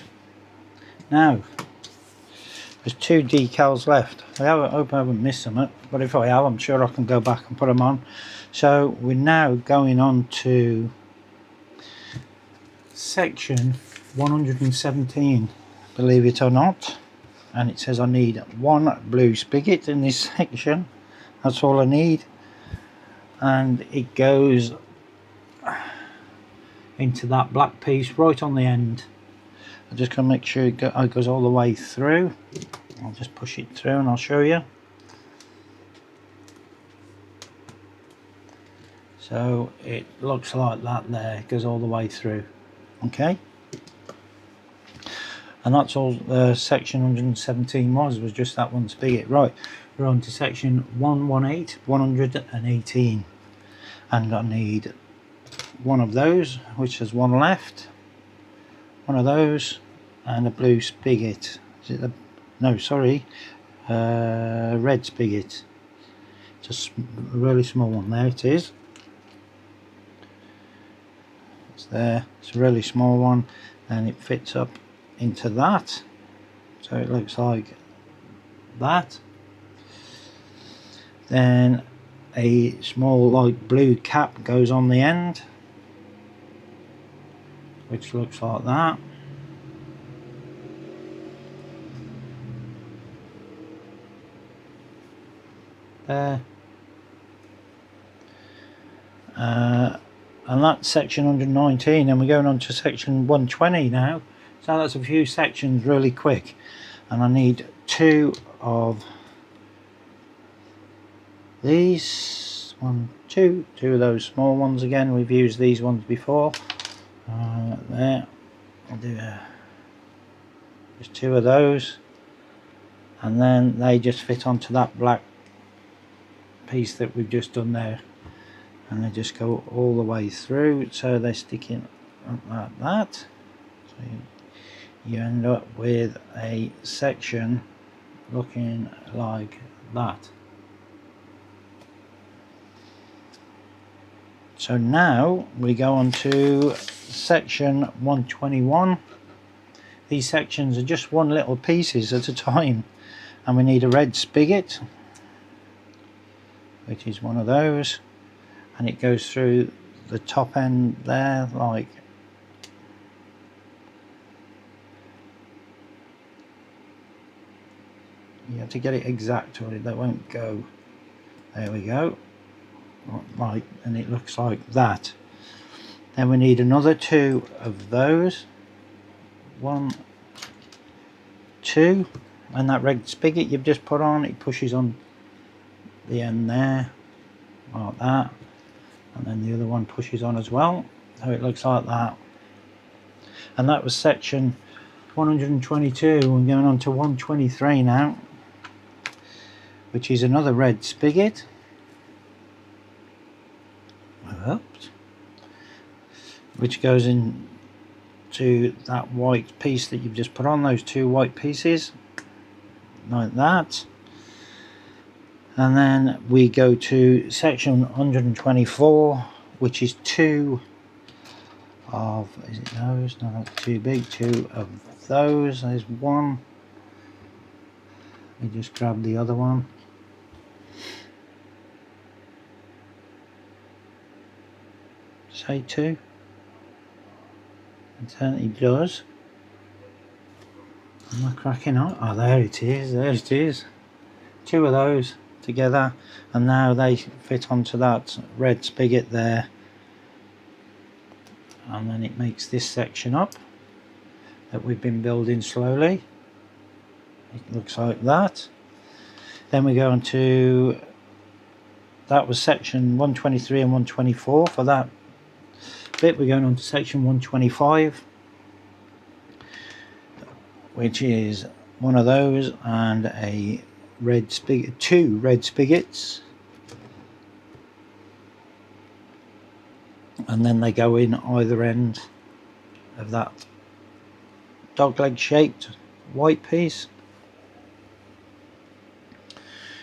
Now there's 2 decals left. I hope I haven't missed them, but if I have, I'm sure I can go back and put them on. So we're now going on to section 117, believe it or not. And it says I need 1 blue spigot in this section. That's all I need. And it goes into that black piece right on the end. I'm just going to make sure it goes all the way through. I'll just push it through and I'll show you. So it looks like that there. It goes all the way through. Okay. And that's all section 117 was just that 1 spigot. Right, we're on to section 118. And I need 1 of those, which has 1 left. 1 of those, and a blue spigot. Is it no, sorry, red spigot. Just a really small one. There it is. It's there. It's a really small one, and it fits up into that, so it looks like that. Then a small light blue cap goes on the end, which looks like that. There. And that's section 119, and we're going on to section 120 now. So that's a few sections really quick, and I need 2 of these two of those small ones again. We've used these ones before. There, I'll do just two of those, and then they just fit onto that black piece that we've just done there, and they just go all the way through, so they're sticking like that. So you end up with a section looking like that. So now we go on to section 121. These sections are just one little pieces at a time, and we need a red spigot, which is one of those, and it goes through the top end there, like you have to get it exact or they won't go. There we go. Like, and it looks like that. Then we need another two of those. 1, 2, and that red spigot you've just put on, it pushes on the end there like that, and then the other one pushes on as well, so it looks like that. And that was section 122. We're going on to 123 now, which is another red spigot. Oops. Which goes in to that white piece that you've just put on, those two white pieces like that. And then we go to section 124, which is two of, is it those? No, that's too big. Two of those. There's one. We just grab the other one. Say two. It certainly does. Am I cracking on? Oh, there it is. There it is. Two of those together, and now they fit onto that red spigot there, and then it makes this section up that we've been building slowly. It looks like that. Then we go on to, that was section 123 and 124 for that bit. We're going on to section 125, which is one of those and a red spigot, two red spigots, and then they go in either end of that dogleg shaped white piece.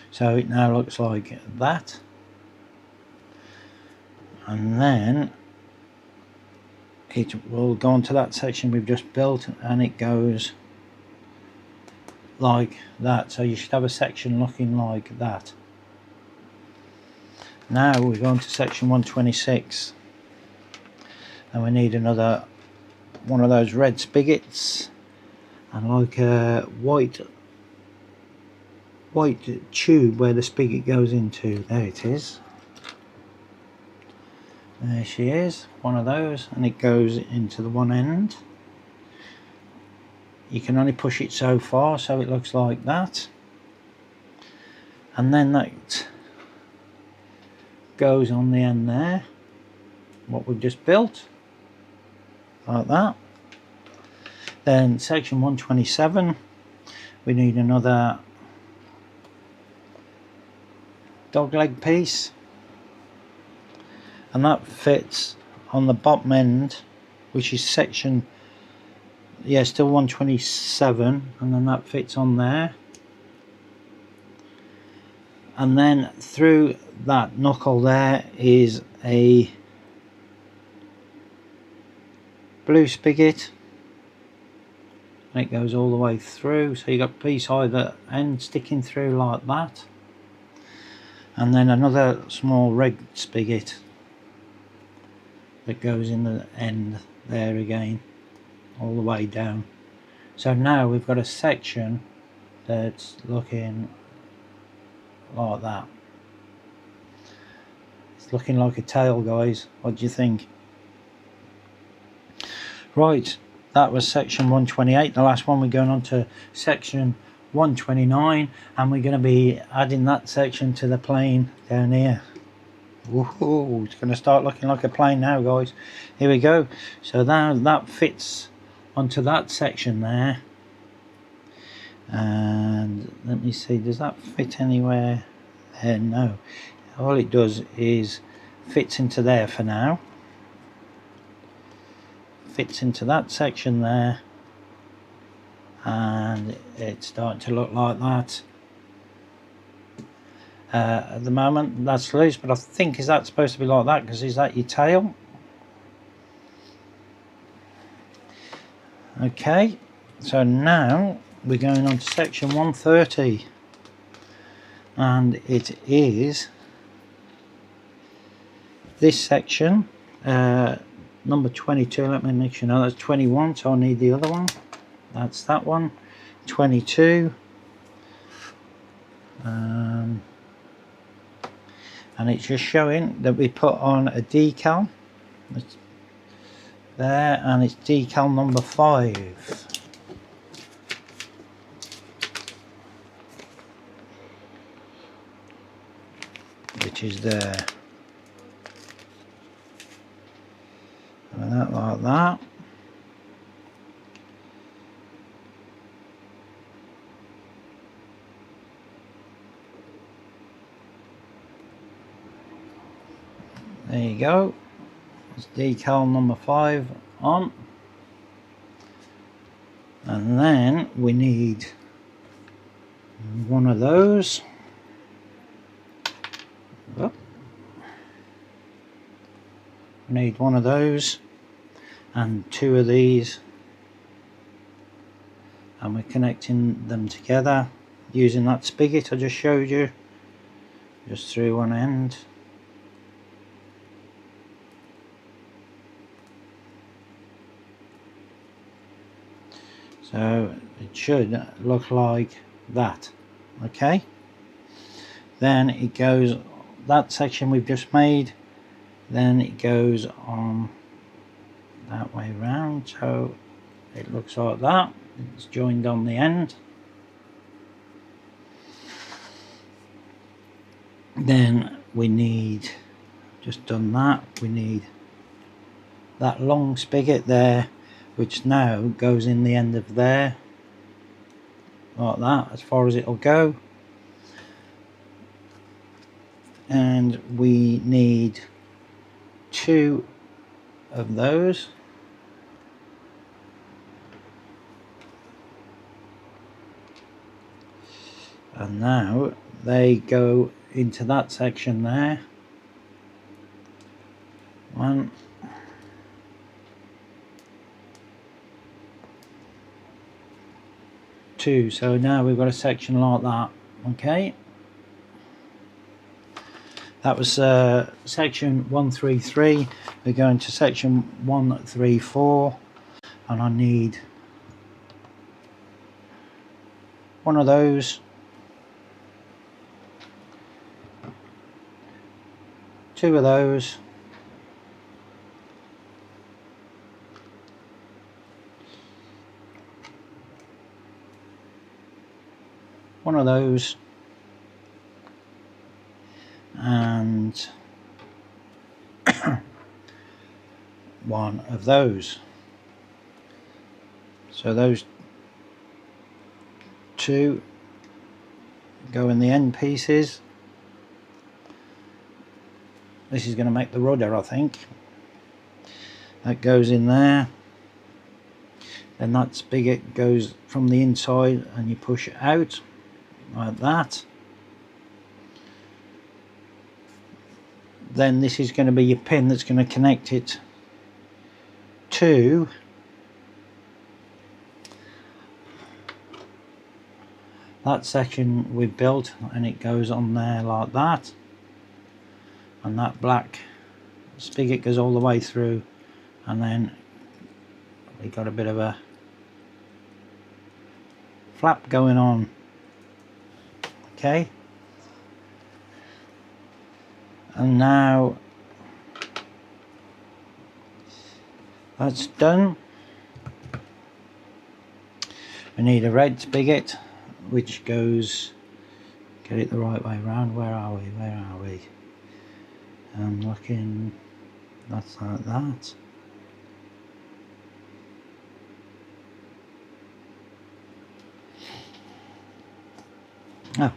So it now looks like that, and then it will go on to that section we've just built, and it goes like that. So you should have a section looking like that. Now we go on to section 126, and we need another one of those red spigots, and like a white tube where the spigot goes into. There it is. There she is, one of those, and it goes into the one end. You can only push it so far, so it looks like that, and then that goes on the end there, what we've just built, like that. Then section 127, we need another dogleg piece, and that fits on the bottom end, which is section, yeah, still 127, and then that fits on there, and then through that knuckle there is a blue spigot, and it goes all the way through, so you got a piece either end sticking through like that, and then another small red spigot that goes in the end there again, all the way down. So now we've got a section that's looking like that. It's looking like a tail, guys. What do you think? Right, that was section 128. The last one, we're going on to section 129, and we're going to be adding that section to the plane down here. Woohoo, it's going to start looking like a plane now, guys. Here we go. So now that fits onto that section there, and let me see, does that fit anywhere there? No, all it does is fits into there for now, fits into that section there, and it's starting to look like that. At the moment that's loose, but I think, is that supposed to be like that? Because is that your tail? Okay, so now we're going on to section 130, and it is this section, number 22. Let me make sure. No, that's 21, so I need the other one. That's that one. 22. And it's just showing that we put on a decal there, and it's decal number 5, which is there, and that like that. There you go. It's decal number 5 on, and then we need one of those. Oh. We need one of those and 2 of these, and we're connecting them together using that spigot I just showed you, just through one end. So it should look like that. Okay, then it goes, that section we've just made, then it goes on that way round, so it looks like that. It's joined on the end. Then we need, just done that, we need that long spigot there, which now goes in the end of there, like that, as far as it'll go. And we need 2 of those. And now they go into that section there. 1, 2. So now we've got a section like that. Okay, that was section 133. We're going to section 134, and I need one of those, 2 of those, one of those, and one of those. So those 2 go in the end pieces. This is going to make the rudder, I think. That goes in there. Then that spigot goes from the inside and you push it out like that. Then this is going to be your pin that's going to connect it to that section we've built, and it goes on there like that, and that black spigot goes all the way through, and then we got a bit of a flap going on. Okay, and now that's done. We need a red spigot which goes, get it the right way round. Where are we? I'm looking, that's like that. Oh,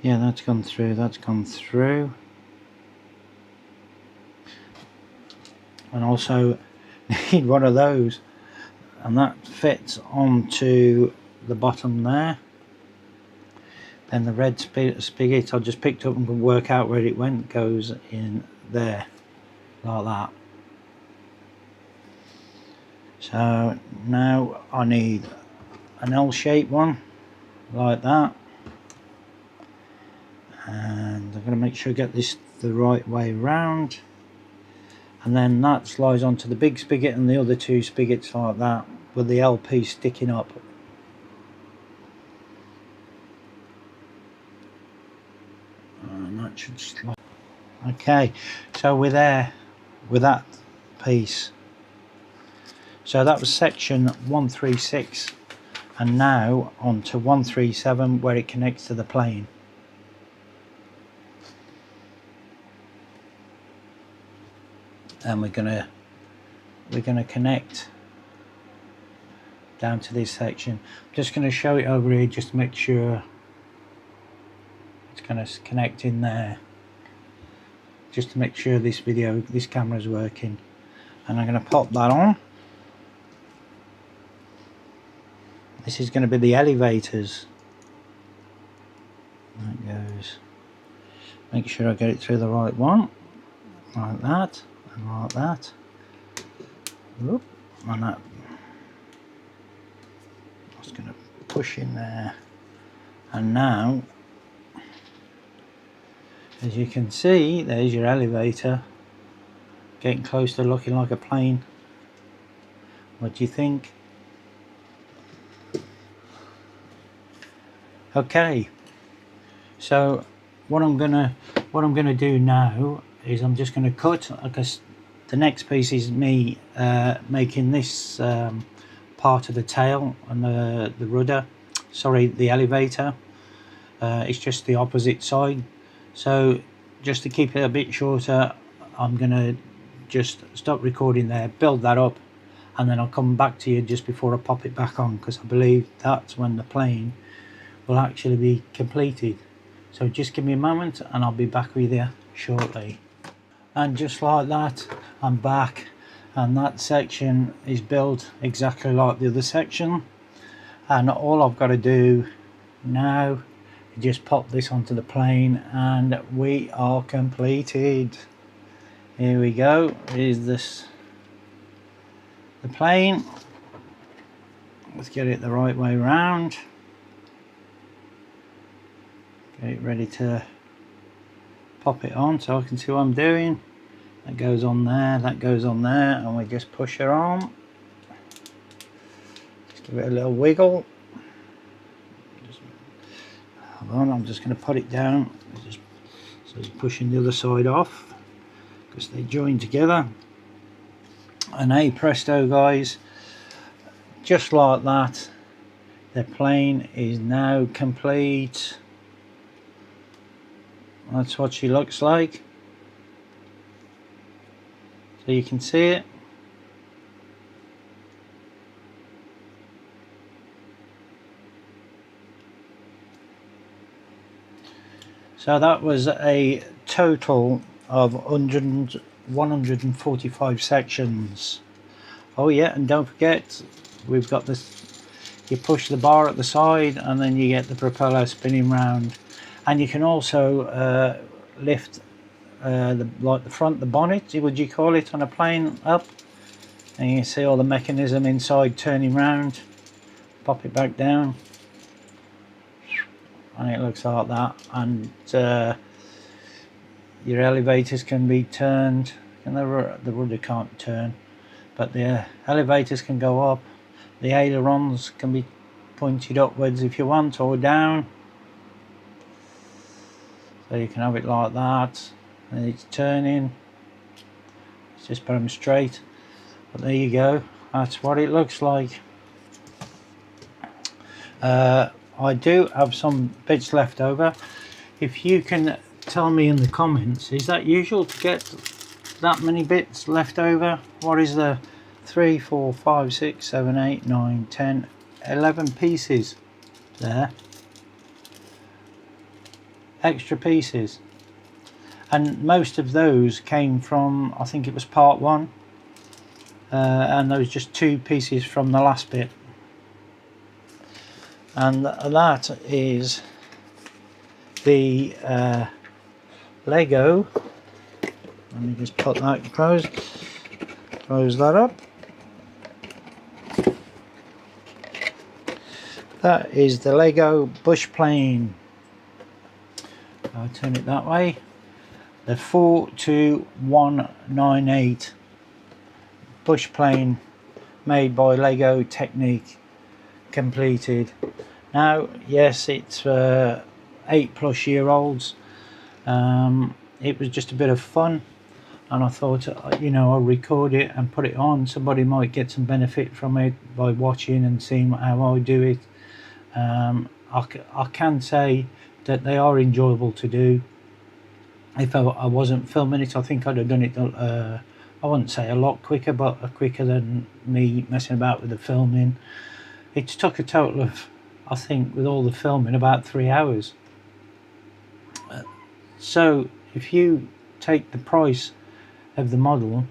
yeah, that's gone through. And also need one of those, and that fits onto the bottom there. Then the red spigot I just picked up and could work out where it went, goes in there, like that. So now I need an L-shaped one, like that. And I'm going to make sure I get this the right way round. And then that slides onto the big spigot and the other two spigots like that, with the L piece sticking up. And that should slide. Okay, so we're there with that piece. So that was section 136, and now on to 137 where it connects to the plane. And we're gonna connect down to this section. I'm just going to show it over here just to make sure it's going to connect in there, just to make sure this camera is working. And I'm going to pop that on. This is going to be the elevators. That goes. Make sure I get it through the right one, like that, and like that. Oop, and that. I'm just going to push in there, and now, as you can see, there's your elevator, getting close to looking like a plane. What do you think? Okay, so what I'm gonna do now is I'm just gonna cut, because the next piece is me making this part of the tail and the rudder, sorry, the elevator. It's just the opposite side. So just to keep it a bit shorter, I'm gonna just stop recording there, build that up, and then I'll come back to you just before I pop it back on, because I believe that's when the plane will actually be completed. So just give me a moment and I'll be back with you shortly. And just like that, I'm back, and that section is built exactly like the other section, and all I've got to do now is just pop this onto the plane and we are completed. Here we go. Is this the plane? Let's get it the right way round. Get it ready to pop it on so I can see what I'm doing. That goes on there, that goes on there, and we just push her on. Just give it a little wiggle. Hold on, I'm just going to put it down. So it's pushing the other side off, because they join together. And hey presto guys, just like that, the plane is now complete. That's what she looks like. So you can see it. So that was a total of 145 sections. Oh yeah, and don't forget, we've got this, you push the bar at the side and then you get the propeller spinning round. And you can also lift like the front, the bonnet, would you call it, on a plane up, and you can see all the mechanism inside turning round. Pop it back down and it looks like that. And your elevators can be turned, and the rudder can't turn, but the elevators can go up. The ailerons can be pointed upwards if you want, or down. So you can have it like that, and it's turning. It's just put them straight. But there you go. That's what it looks like. I do have some bits left over. If you can tell me in the comments, is that usual to get that many bits left over? What is the 3, 4, 5, 6, 7, 8, 9, 10, 11 pieces there? Extra pieces. And most of those came from, I think it was part 1. And there was just 2 pieces from the last bit. And that is the Lego. Let me just put that, close that up. That is the Lego bush plane. I'll turn it that way. The 42198 bush plane made by Lego Technic, completed. Now, yes, it's 8+ year olds. It was just a bit of fun, and I thought, you know, I'll record it and put it on. Somebody might get some benefit from it by watching and seeing how I do it. I can say that they are enjoyable to do. If I wasn't filming it, I think I'd have done it, I wouldn't say a lot quicker, but quicker than me messing about with the filming. It took a total of, I think, with all the filming, about 3 hours. So if you take the price of the model,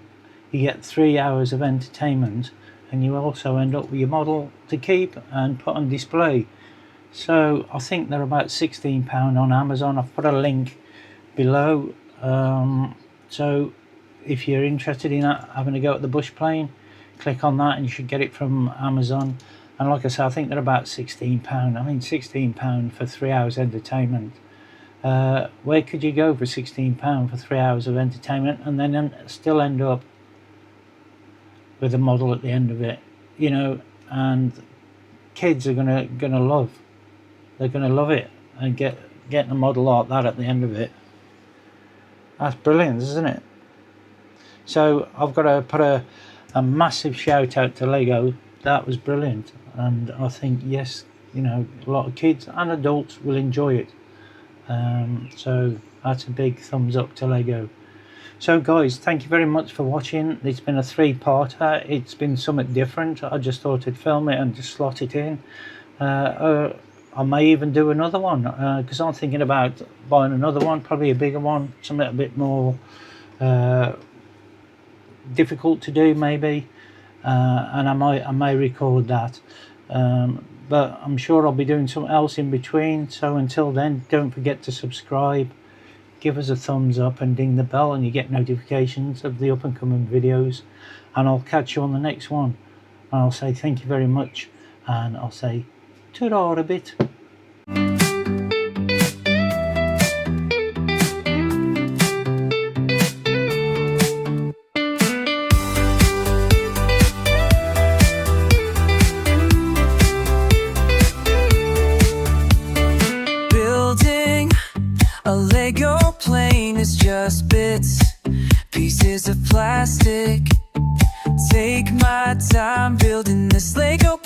you get 3 hours of entertainment, and you also end up with your model to keep and put on display. So I think they're about £16 on Amazon. I've put a link below. So if you're interested in having a go at the bush plane, click on that and you should get it from Amazon. And like I said, I think they're about £16. I mean, £16 for 3 hours entertainment. Where could you go for £16 for 3 hours of entertainment and then still end up with a model at the end of it? You know, and kids are gonna love. They're gonna love it, and getting a model like that at the end of it. That's brilliant, isn't it? So I've got to put a massive shout out to Lego. That was brilliant, and I think, yes, you know, a lot of kids and adults will enjoy it. So that's a big thumbs up to Lego. So guys, thank you very much for watching. It's been a 3-parter. It's been something different. I just thought I'd film it and just slot it in. I may even do another one, because I'm thinking about buying another one, probably a bigger one, something a bit more difficult to do maybe, and I may record that, but I'm sure I'll be doing something else in between. So until then, don't forget to subscribe, give us a thumbs up and ding the bell, and you get notifications of the up and coming videos. And I'll catch you on the next one, and I'll say thank you very much, and I'll say ta-ra a bit. Building a Lego plane is just bits, pieces of plastic. Take my time building this Lego